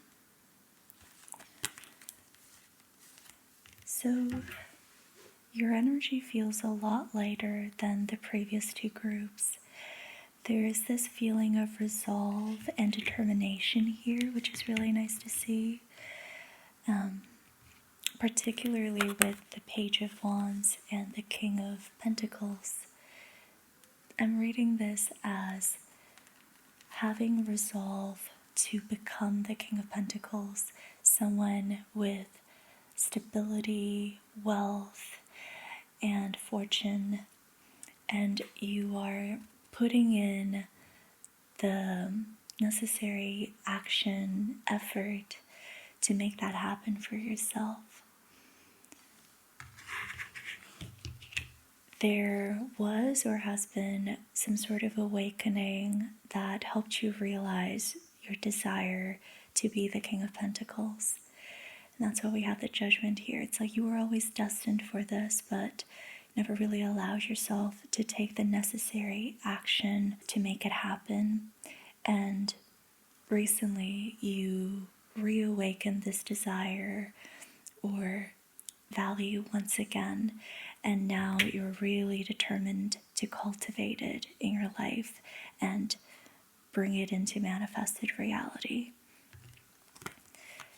So, your energy feels a lot lighter than the previous two groups. There is this feeling of resolve and determination here, which is really nice to see. Particularly with the Page of Wands and the King of Pentacles. I'm reading this as having resolve to become the King of Pentacles, someone with stability, wealth, and fortune, and you are putting in the necessary action, effort to make that happen for yourself. There was or has been some sort of awakening that helped you realize your desire to be the King of Pentacles. And that's why we have the Judgment here. It's like you were always destined for this, but never really allowed yourself to take the necessary action to make it happen. And recently you reawakened this desire or value once again, and now you're really determined to cultivate it in your life and bring it into manifested reality.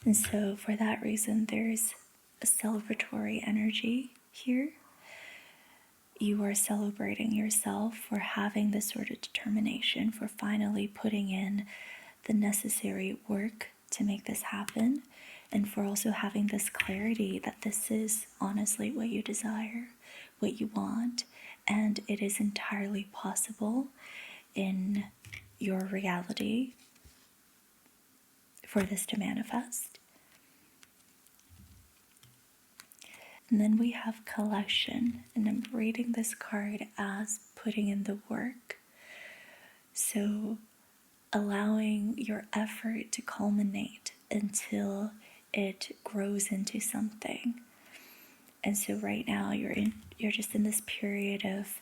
And so for that reason, there's a celebratory energy here. You are celebrating yourself for having this sort of determination, for finally putting in the necessary work to make this happen, and for also having this clarity that this is honestly what you desire, what you want, and it is entirely possible in your reality for this to manifest. And then we have Collection, and I'm reading this card as putting in the work. So allowing your effort to culminate until it grows into something. And so right now you're just in this period of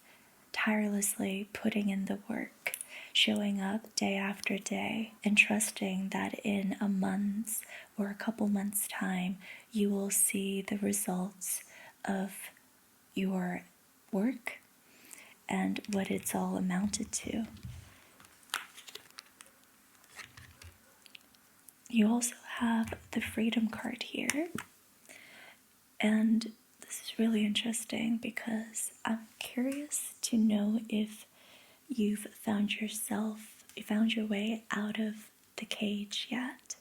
tirelessly putting in the work, showing up day after day, and trusting that in a month's or a couple months' time you will see the results of your work and what it's all amounted to. You also have the Freedom card here, and this is really interesting because I'm curious to know if you've found your way out of the cage yet.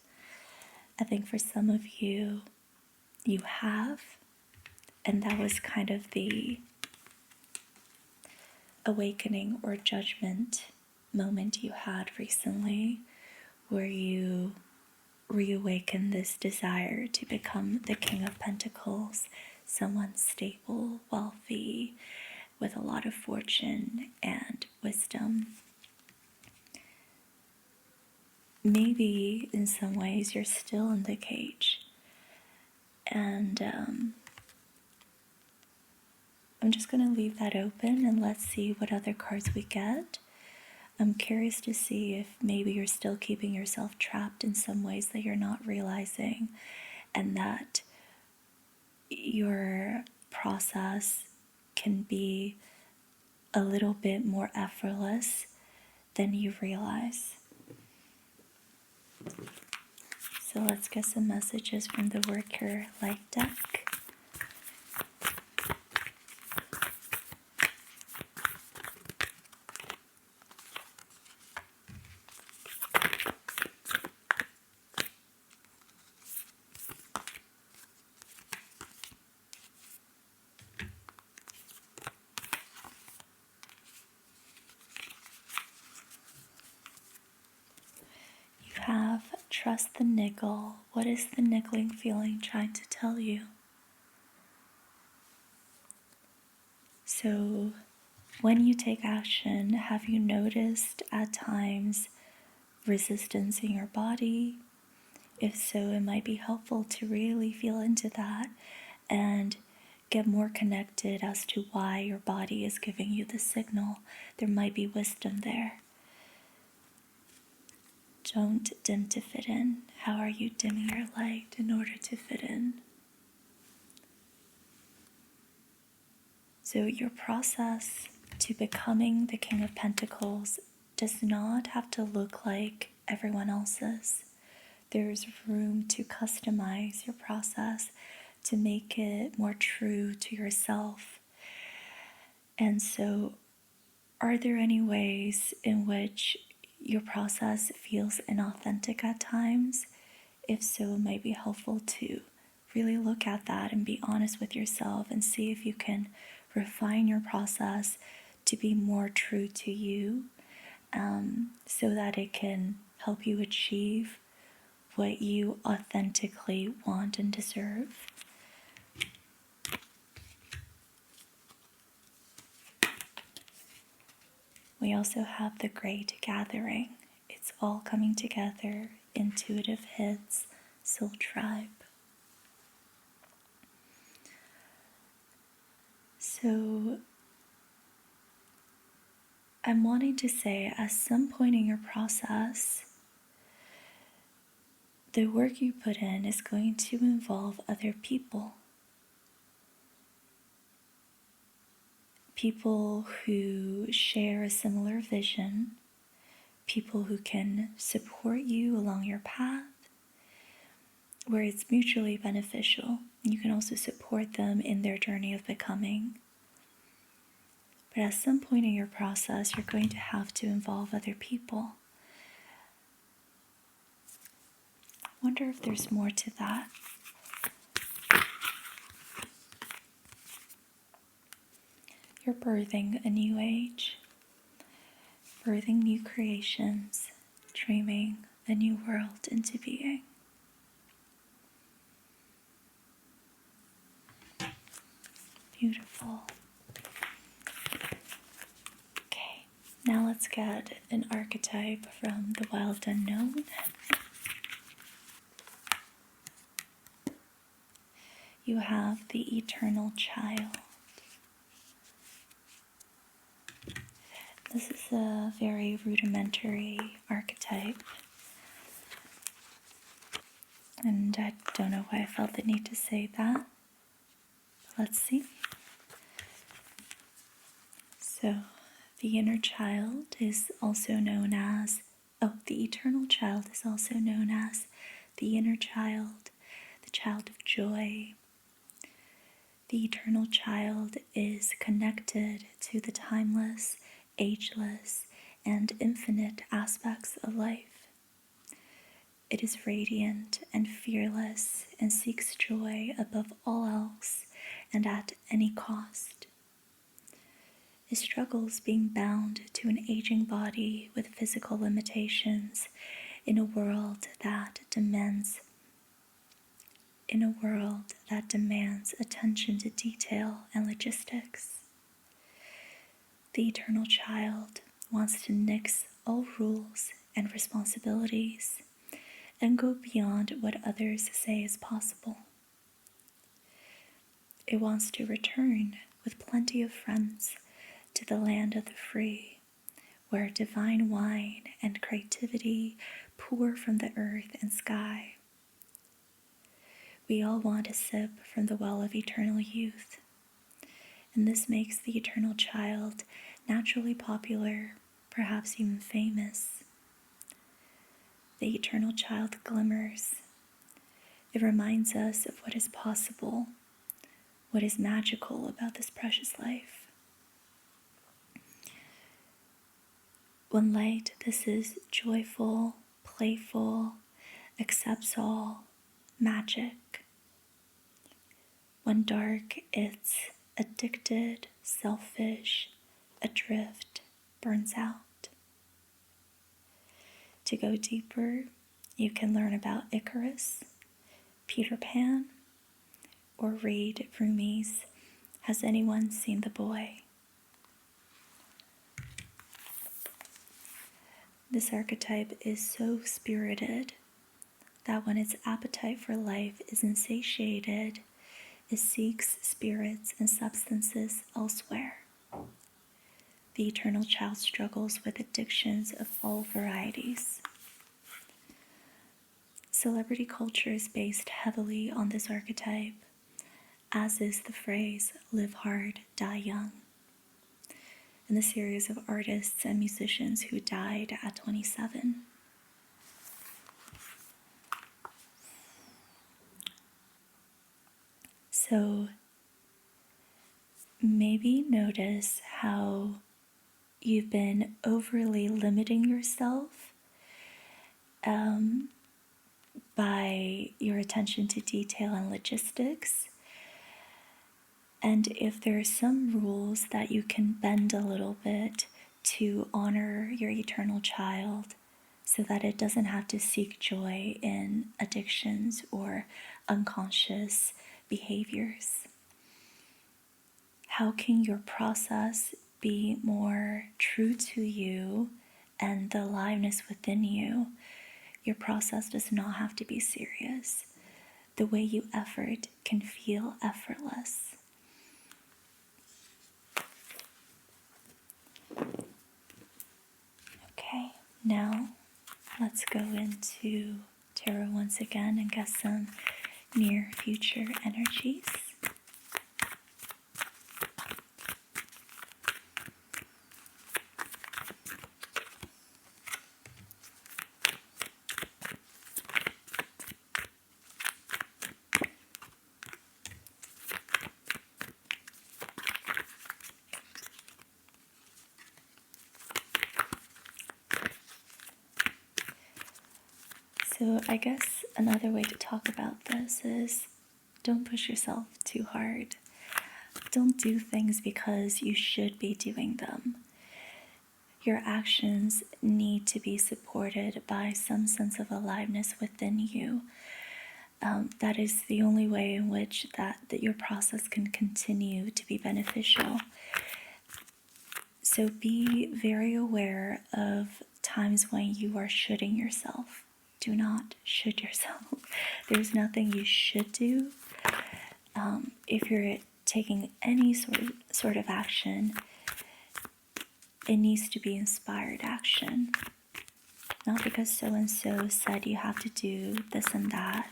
I think for some of you, you have, and that was kind of the awakening or judgment moment you had recently, where you reawaken this desire to become the King of Pentacles, someone stable, wealthy, with a lot of fortune and wisdom. Maybe in some ways you're still in the cage, and I'm just going to leave that open and let's see what other cards we get. I'm curious to see if maybe you're still keeping yourself trapped in some ways that you're not realizing, and that your process can be a little bit more effortless than you realize. So let's get some messages from the Work Your Light deck. trust the niggle. What is the niggling feeling trying to tell you? So, when you take action, have you noticed at times resistance in your body? If so, it might be helpful to really feel into that and get more connected as to why your body is giving you the signal. There might be wisdom there. Don't dim to fit in. How are you dimming your light in order to fit in? So your process to becoming the King of Pentacles does not have to look like everyone else's. There's room to customize your process to make it more true to yourself. And so, are there any ways in which your process feels inauthentic at times? If so, it might be helpful to really look at that and be honest with yourself and see if you can refine your process to be more true to you, so that it can help you achieve what you authentically want and deserve. We also have the Great Gathering. It's all coming together. Intuitive hits, Soul Tribe. So I'm wanting to say, at some point in your process, the work you put in is going to involve other people. People who share a similar vision, people who can support you along your path, where it's mutually beneficial. You can also support them in their journey of becoming. But at some point in your process, you're going to have to involve other people. I wonder if there's more to that. You're birthing a new age, birthing new creations, dreaming a new world into being. Beautiful. Okay, now let's get an archetype from the wild unknown. You have the eternal child. This is a very rudimentary archetype, and I don't know why I felt the need to say that. Let's see. So, the inner child is also known as, the eternal child is also known as the inner child, the child of joy. The eternal child is connected to the timeless, ageless, and infinite aspects of life. It is radiant and fearless and seeks joy above all else and at any cost. It struggles being bound to an aging body with physical limitations in a world that demands attention to detail and logistics. The eternal child wants to nix all rules and responsibilities and go beyond what others say is possible. It wants to return with plenty of friends to the land of the free, where divine wine and creativity pour from the earth and sky. We all want a sip from the well of eternal youth, and this makes the eternal child naturally popular, perhaps even famous. The eternal child glimmers. It reminds us of what is possible, what is magical about this precious life. When light, this is joyful, playful, accepts all, magic. When dark, it's addicted, selfish, adrift, burns out. To go deeper, You can learn about Icarus, Peter Pan, or read Rumi's Has Anyone Seen the Boy? This archetype is so spirited that when its appetite for life is insatiated, it seeks spirits and substances elsewhere. The eternal child struggles with addictions of all varieties. Celebrity culture is based heavily on this archetype, as is the phrase, live hard, die young, and the series of artists and musicians who died at 27. So maybe notice how you've been overly limiting yourself by your attention to detail and logistics. And if there are some rules that you can bend a little bit to honor your eternal child so that it doesn't have to seek joy in addictions or unconscious behaviors. How can your process be more true to you and the aliveness within you? Your process does not have to be serious. The way you effort can feel effortless. Okay, now let's go into tarot once again and get some near future energies. So I guess another way to talk about this is don't push yourself too hard. Don't do things because you should be doing them. Your actions need to be supported by some sense of aliveness within you. That is the only way in which that your process can continue to be beneficial. So be very aware of times when you are shoulding yourself. Do not should yourself. There's nothing you should do. If you're taking any sort of action, it needs to be inspired action. Not because so-and-so said you have to do this and that.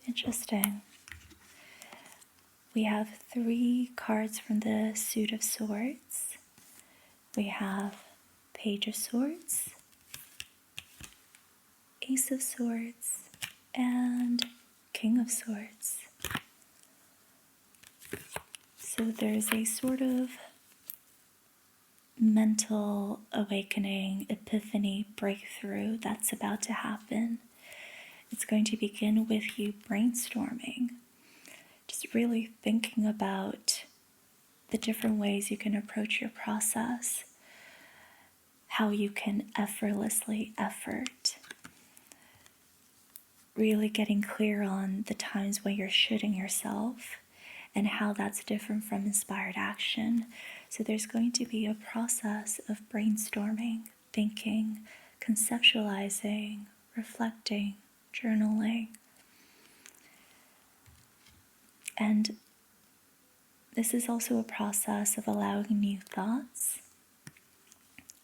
Interesting. We have 3 cards from the Suit of Swords. We have Page of Swords, Ace of Swords, and King of Swords. So there's a sort of mental awakening, epiphany, breakthrough that's about to happen. It's going to begin with you brainstorming, just really thinking about the different ways you can approach your process, how you can effortlessly effort, really getting clear on the times when you're shooting yourself and how that's different from inspired action. So there's going to be a process of brainstorming, thinking, conceptualizing, reflecting, journaling. And this is also a process of allowing new thoughts,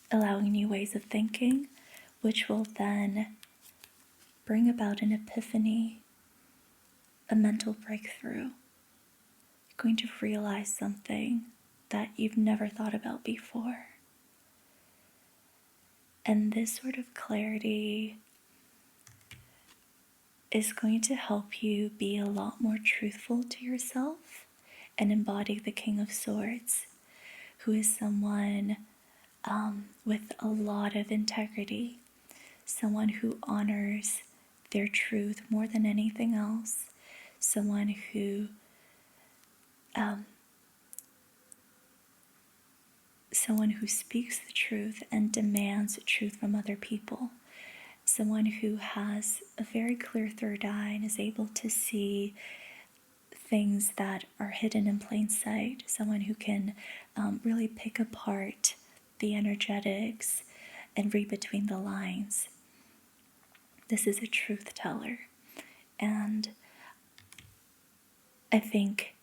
allowing new ways of thinking, which will then bring about an epiphany, a mental breakthrough. You're going to realize something that you've never thought about before. And this sort of clarity is going to help you be a lot more truthful to yourself and embody the King of Swords, who is someone with a lot of integrity, someone who honors their truth more than anything else, someone who someone who speaks the truth and demands truth from other people. Someone who has a very clear third eye and is able to see things that are hidden in plain sight. Someone who can really pick apart the energetics and read between the lines. This is a truth teller. And I think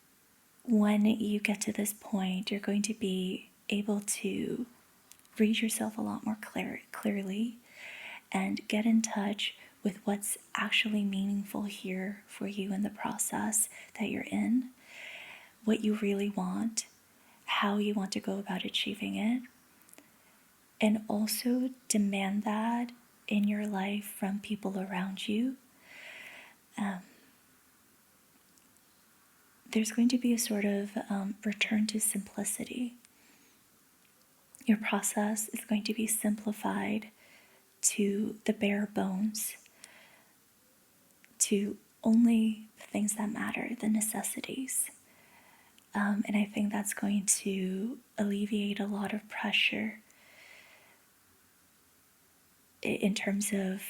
when you get to this point, you're going to be able to read yourself a lot more clearly and get in touch with what's actually meaningful here for you in the process that you're in, what you really want, how you want to go about achieving it, and also demand that in your life from people around you. There's going to be a sort of return to simplicity. Your process is going to be simplified to the bare bones, to only the things that matter, the necessities. And I think that's going to alleviate a lot of pressure in terms of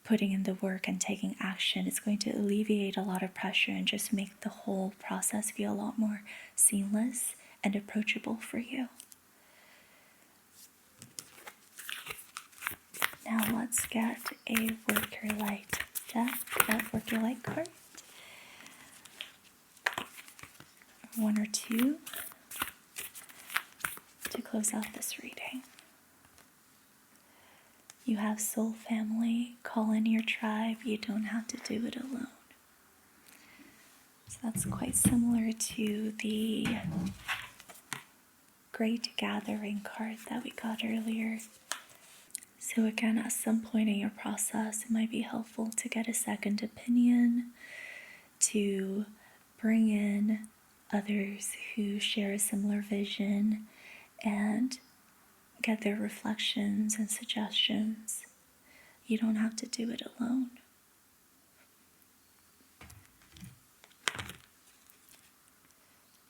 putting in the work and taking action. It's going to alleviate a lot of pressure and just make the whole process feel a lot more seamless and approachable for you. Now let's get a Work Your Light deck, that Work Your Light card. One or two to close out this reading. You have soul family, call in your tribe, you don't have to do it alone. So that's quite similar to the Great Gathering card that we got earlier. So again, at some point in your process, it might be helpful to get a second opinion, to bring in others who share a similar vision and get their reflections and suggestions. You don't have to do it alone.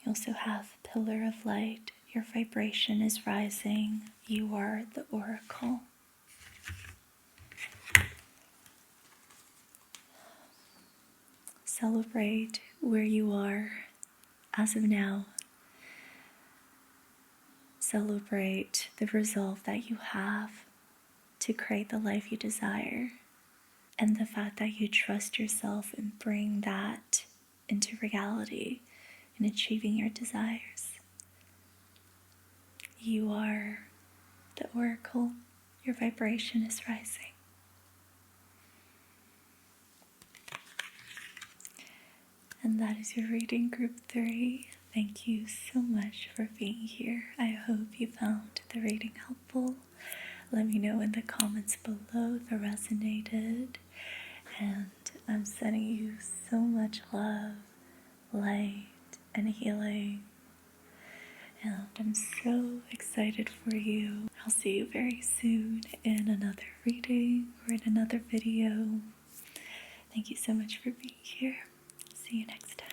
You also have Pillar of Light. Your vibration is rising. You are the oracle. Celebrate where you are as of now. Celebrate the resolve that you have to create the life you desire, and the fact that you trust yourself and bring that into reality in achieving your desires. You are the oracle. Your vibration is rising. And that is your reading, group 3. Thank you so much for being here. I hope you found the reading helpful. Let me know in the comments below if it resonated. And I'm sending you so much love, light, and healing. And I'm so excited for you. I'll see you very soon in another reading or in another video. Thank you so much for being here. See you next time.